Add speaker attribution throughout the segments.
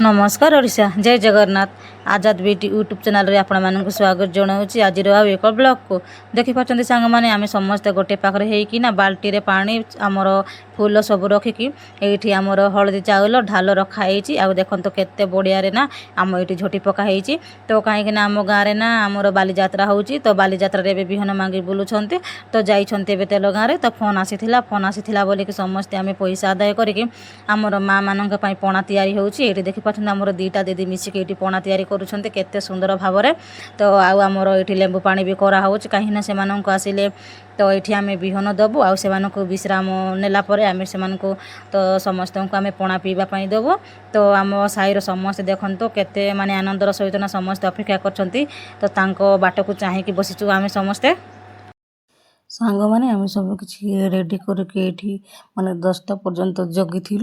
Speaker 1: नमस्कार ओडिशा जय Jagannath Azad BT YouTube channel रे आपण मानक स्वागत जनाऊँगी आज एक ब्लॉग को देखी पार्टी सांग मैंने आम समस्ते गोटे पाखे होना बाल्टी रे पानी आमर फूल सब रखिकी ये आमर हलदी चाउल ढाल रखाई आ देखो केते बढ़िया ना आम ये झोटी पकाई तो कहीं आम गाँव ना आमर बालीजात्रा होची तो बालीजात्रा रे बिहन मांगी बुलूंट तो जाइए तेल गाँव तो फोन आसी बोलिकी समस्ते आम पैसा आदाय करिकी आमर माँ मानक पणा तैयारी होची ये देखी पार्टी आमर दीटा दीदी मिसिक ये पणा तैयारी करुँचे केते सुंदर भाव में तो आमर ये लेंबू पानी भी कराऊँ कहीं से आसिले तो ये आम बिहन दबू आ विश्राम नेलापर आम से तो समस्त को आम पणा पीवाई देवु तो आम साईर समस्ते देखो केते माने आनंदर सहित ना समस्ते अपेक्षा कर बाट को चाहिए बसीचु आम समस्ते सांग मैंने आम सब किसी रेडी करके माने 10टा पर्यंत जगी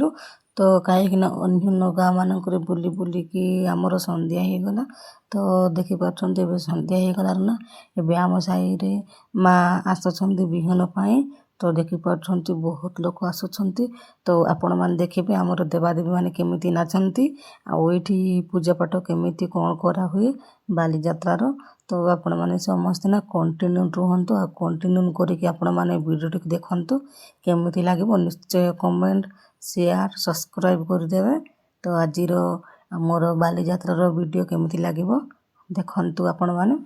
Speaker 1: तो कहीं अन्य गाँ मानक बुली बुलिकी आमर संध्या हो गला तो देखी पार्टी संध्या हो गलार ना एबे आम साई माँ आसुँच बिहन पाई तो देखी पार्टी बहुत लोग आसुँच तो आपण मैंने देखिए आमर देवादेवी मैंने केमिति नाचती आठी पूजा पाठ केमिति कौन करा हुए बालीजात्रार तो आपण मैंने समस्ते ना कंटिन्यू रुहतु आ कंटिन्यू करके आपण मैंने वीडियो टी देखु केमिति लगे निश्चय कमेंट शेयर सब्सक्राइब करदेवे तो आज मोर बालीजात्रार वीडियो केमिति लगे देखंतु आपण माने।